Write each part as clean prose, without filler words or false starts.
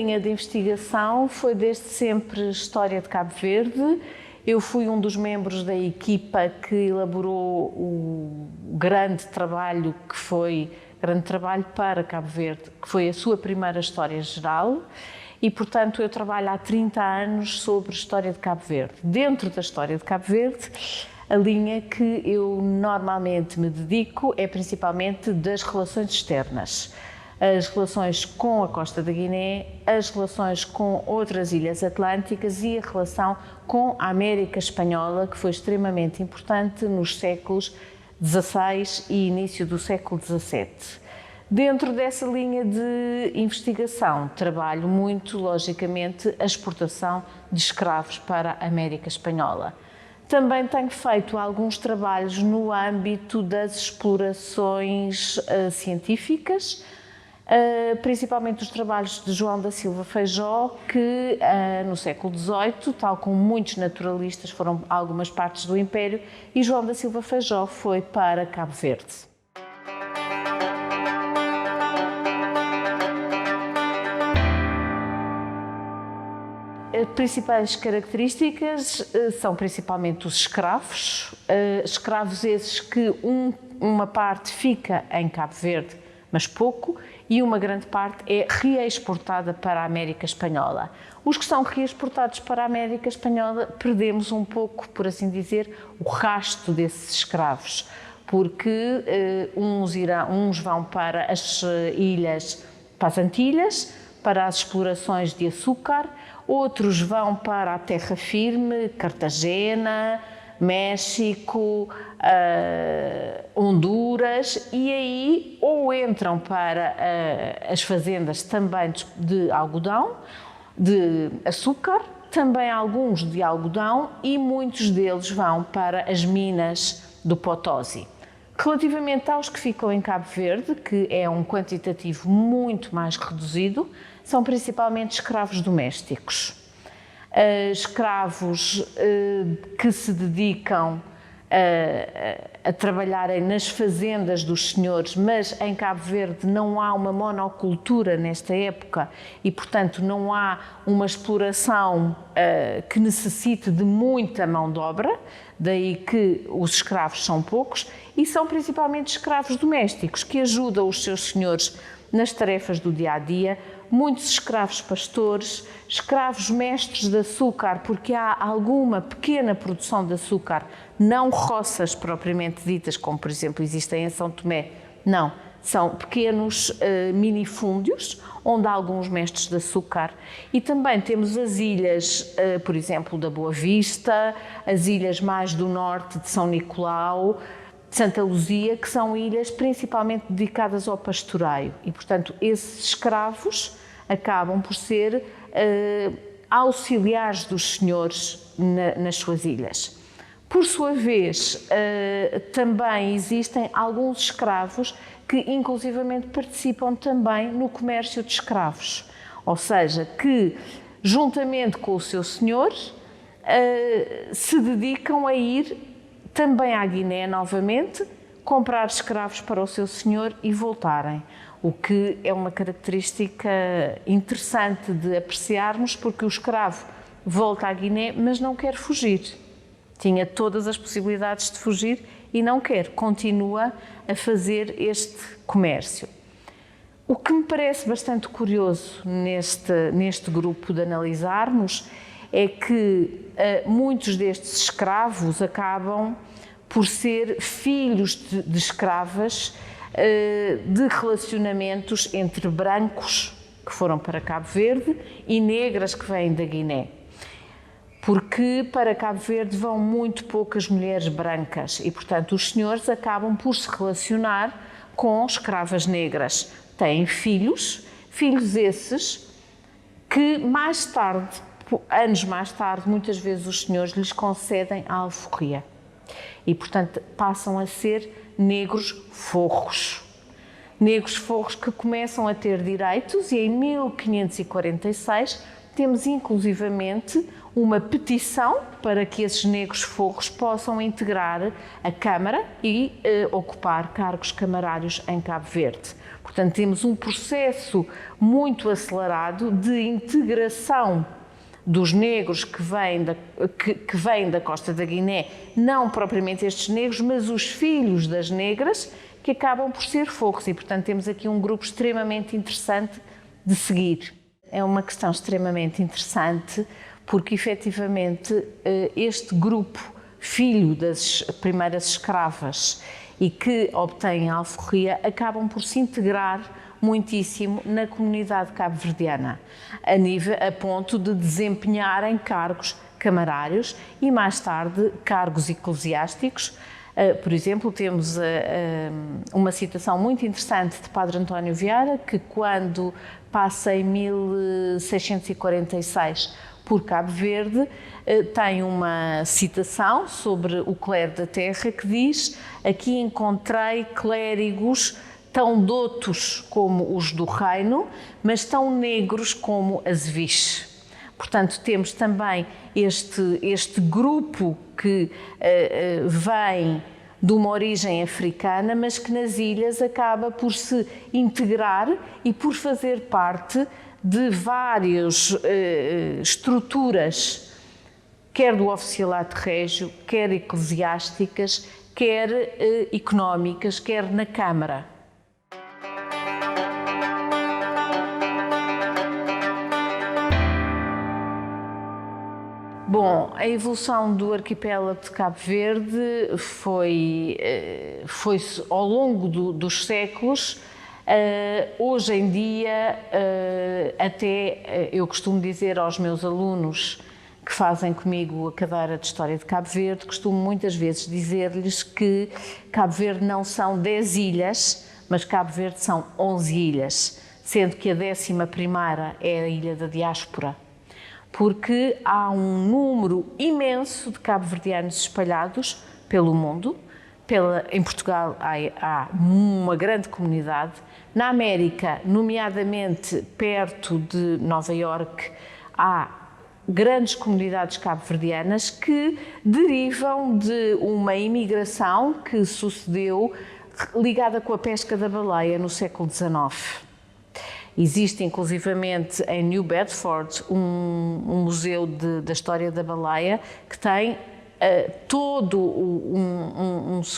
linha de investigação foi desde sempre história de Cabo Verde. Eu fui um dos membros da equipa que elaborou o grande trabalho para Cabo Verde, que foi a sua primeira história geral. E, portanto, eu trabalho há 30 anos sobre história de Cabo Verde. Dentro da história de Cabo Verde, a linha que eu normalmente me dedico é principalmente das relações externas. As relações com a costa da Guiné, as relações com outras ilhas atlânticas e a relação com a América Espanhola, que foi extremamente importante nos séculos XVI e início do século XVII. Dentro dessa linha de investigação, trabalho muito, logicamente, a exportação de escravos para a América Espanhola. Também tenho feito alguns trabalhos no âmbito das explorações científicas, principalmente os trabalhos de João da Silva Feijó, que no século XVIII, tal como muitos naturalistas, foram a algumas partes do Império, e João da Silva Feijó foi para Cabo Verde. As principais características são principalmente os escravos, escravos esses que uma parte fica em Cabo Verde, mas pouco, e uma grande parte é reexportada para a América Espanhola. Os que são reexportados para a América Espanhola, perdemos um pouco, por assim dizer, o rasto desses escravos, porque uns vão para as ilhas, para as Antilhas, para as explorações de açúcar, outros vão para a terra firme, Cartagena, México, Honduras, e aí ou entram para as fazendas também de algodão, de açúcar, também alguns de algodão, e muitos deles vão para as minas do Potosí. Relativamente aos que ficam em Cabo Verde, que é um quantitativo muito mais reduzido, são principalmente escravos domésticos. Escravos que se dedicam a trabalharem nas fazendas dos senhores, mas em Cabo Verde não há uma monocultura nesta época e, portanto, não há uma exploração que necessite de muita mão de obra, daí que os escravos são poucos, e são principalmente escravos domésticos que ajudam os seus senhores nas tarefas do dia-a-dia, muitos escravos pastores, escravos mestres de açúcar, porque há alguma pequena produção de açúcar, não roças propriamente ditas, como por exemplo existem em São Tomé, não, são pequenos minifúndios, onde há alguns mestres de açúcar, e também temos as ilhas, por exemplo, da Boa Vista, as ilhas mais do norte de São Nicolau, Santa Luzia, que são ilhas principalmente dedicadas ao pastoreio e, portanto, esses escravos acabam por ser auxiliares dos senhores nas suas ilhas. Por sua vez, também existem alguns escravos que inclusivamente participam também no comércio de escravos, ou seja, que juntamente com o seu senhor se dedicam a ir também à Guiné novamente, comprar escravos para o seu senhor e voltarem, o que é uma característica interessante de apreciarmos, porque o escravo volta à Guiné, mas não quer fugir. Tinha todas as possibilidades de fugir e não quer, continua a fazer este comércio. O que me parece bastante curioso neste grupo de analisarmos é que muitos destes escravos acabam por ser filhos de escravas de relacionamentos entre brancos que foram para Cabo Verde e negras que vêm da Guiné. Porque para Cabo Verde vão muito poucas mulheres brancas e, portanto, os senhores acabam por se relacionar com escravas negras. Têm filhos esses que mais tarde, anos mais tarde, muitas vezes os senhores lhes concedem a alforria e, portanto, passam a ser negros forros. Negros forros que começam a ter direitos e em 1546 temos inclusivamente uma petição para que esses negros forros possam integrar a Câmara e ocupar cargos camarários em Cabo Verde. Portanto, temos um processo muito acelerado de integração dos negros que vêm da costa da Guiné, não propriamente estes negros, mas os filhos das negras, que acabam por ser forros. E, portanto, temos aqui um grupo extremamente interessante de seguir. É uma questão extremamente interessante, porque, efetivamente, este grupo, filho das primeiras escravas e que obtêm a alforria, acabam por se integrar muitíssimo na comunidade cabo-verdiana, a ponto de desempenharem cargos camarários e, mais tarde, cargos eclesiásticos. Por exemplo, temos uma citação muito interessante de Padre António Vieira, que quando passa em 1646 por Cabo Verde, tem uma citação sobre o clero da terra que diz: aqui encontrei clérigos tão doutos como os do reino, mas tão negros como azeviche. Portanto, temos também este grupo que vem de uma origem africana, mas que nas ilhas acaba por se integrar e por fazer parte de várias estruturas, quer do oficialato régio, quer eclesiásticas, quer económicas, quer na Câmara. Bom, a evolução do arquipélago de Cabo Verde foi-se ao longo dos séculos. Hoje em dia, até eu costumo dizer aos meus alunos que fazem comigo a cadeira de História de Cabo Verde, costumo muitas vezes dizer-lhes que Cabo Verde não são 10 ilhas, mas Cabo Verde são 11 ilhas, sendo que a 11ª é a Ilha da Diáspora, porque há um número imenso de cabo-verdianos espalhados pelo mundo. Em Portugal há uma grande comunidade. Na América, nomeadamente perto de Nova Iorque, há grandes comunidades cabo-verdianas que derivam de uma imigração que sucedeu ligada com a pesca da baleia no século XIX. Existe, inclusivamente, em New Bedford, um museu da história da baleia que tem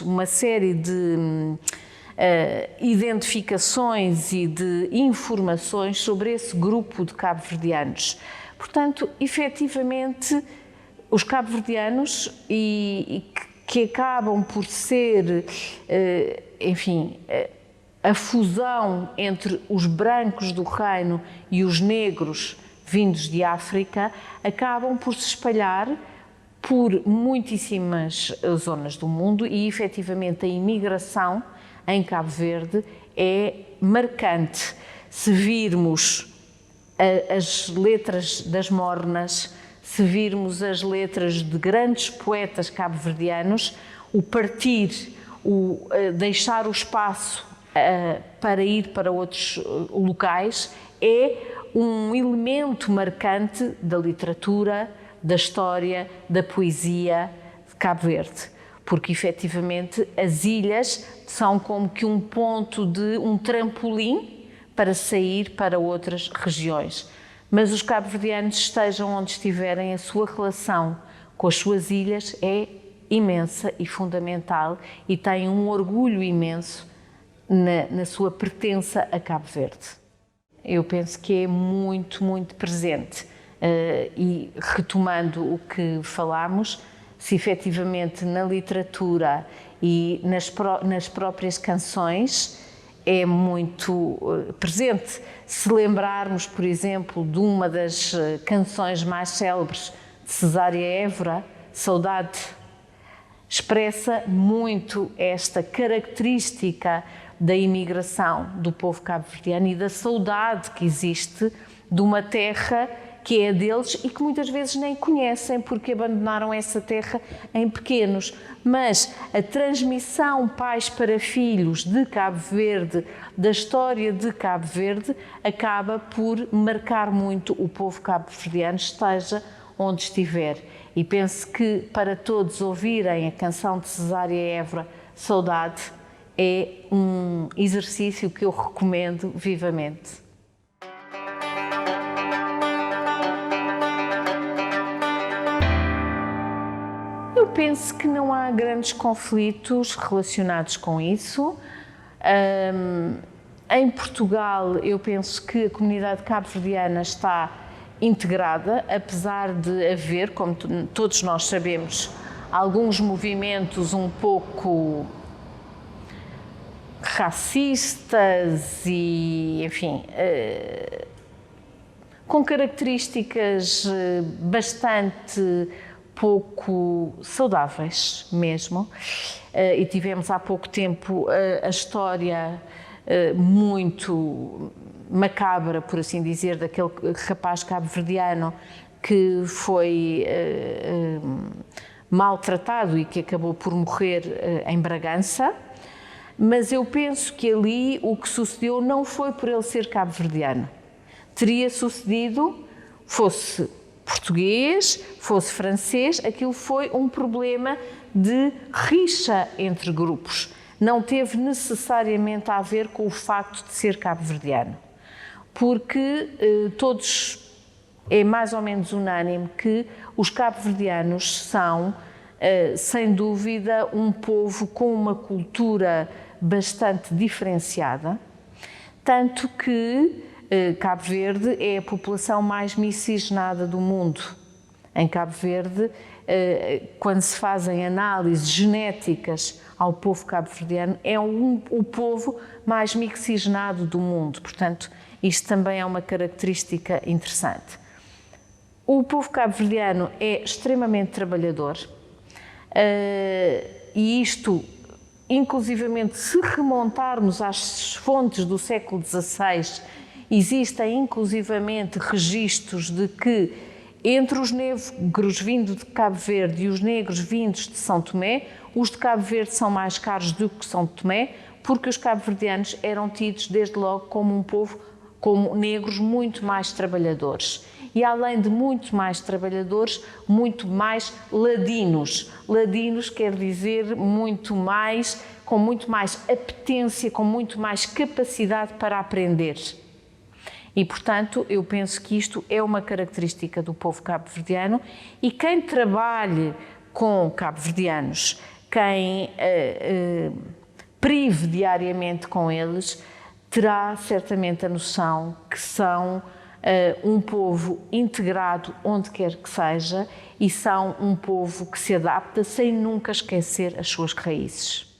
uma série de identificações e de informações sobre esse grupo de cabo-verdianos. Portanto, efetivamente, os cabo-verdianos que acabam por ser, enfim, a fusão entre os brancos do reino e os negros vindos de África, acabam por se espalhar por muitíssimas zonas do mundo e, efetivamente, a imigração em Cabo Verde é marcante. Se virmos as letras das mornas, se virmos as letras de grandes poetas cabo-verdianos, o partir, o deixar o espaço para ir para outros locais é um elemento marcante da literatura, da história, da poesia de Cabo Verde, porque efetivamente as ilhas são como que um ponto um trampolim para sair para outras regiões. Mas os cabo-verdianos, estejam onde estiverem, a sua relação com as suas ilhas é imensa e fundamental e têm um orgulho imenso na sua pertença a Cabo Verde. Eu penso que é muito, muito presente. E retomando o que falámos, se efetivamente na literatura e nas próprias canções é muito presente. Se lembrarmos, por exemplo, de uma das canções mais célebres de Cesária Évora, Saudade, expressa muito esta característica da imigração do povo cabo-verdiano e da saudade que existe de uma terra que é deles e que muitas vezes nem conhecem porque abandonaram essa terra em pequenos. Mas a transmissão pais para filhos de Cabo Verde, da história de Cabo Verde, acaba por marcar muito o povo cabo-verdiano, esteja onde estiver. E penso que para todos ouvirem a canção de Cesária Évora, Saudade, é um exercício que eu recomendo vivamente. Eu penso que não há grandes conflitos relacionados com isso. Em Portugal, eu penso que a comunidade cabo-verdiana está integrada, apesar de haver, como todos nós sabemos, alguns movimentos um pouco racistas e, enfim, com características bastante pouco saudáveis mesmo. E tivemos há pouco tempo a história muito macabra, por assim dizer, daquele rapaz cabo-verdiano que foi maltratado e que acabou por morrer em Bragança. Mas eu penso que ali o que sucedeu não foi por ele ser cabo-verdiano. Teria sucedido, fosse português, fosse francês, aquilo foi um problema de rixa entre grupos. Não teve necessariamente a ver com o facto de ser cabo-verdiano, porque todos, é mais ou menos unânime que os cabo-verdianos são, sem dúvida, um povo com uma cultura bastante diferenciada, tanto que Cabo Verde é a população mais miscigenada do mundo. Em Cabo Verde, quando se fazem análises genéticas ao povo cabo-verdiano, é o povo mais mixigenado do mundo. Portanto, isto também é uma característica interessante. O povo cabo-verdiano é extremamente trabalhador e isto, inclusivamente, se remontarmos às fontes do século XVI, existem inclusivamente registros de que entre os negros vindos de Cabo Verde e os negros vindos de São Tomé, os de Cabo Verde são mais caros do que São Tomé, porque os cabo-verdianos eram tidos desde logo como um povo, como negros muito mais trabalhadores. E além de muito mais trabalhadores, muito mais ladinos. Ladinos quer dizer muito mais, com muito mais apetência, com muito mais capacidade para aprender. E, portanto, eu penso que isto é uma característica do povo cabo-verdiano e quem trabalhe com cabo-verdianos, quem prive diariamente com eles, terá certamente a noção que são um povo integrado onde quer que seja e são um povo que se adapta sem nunca esquecer as suas raízes.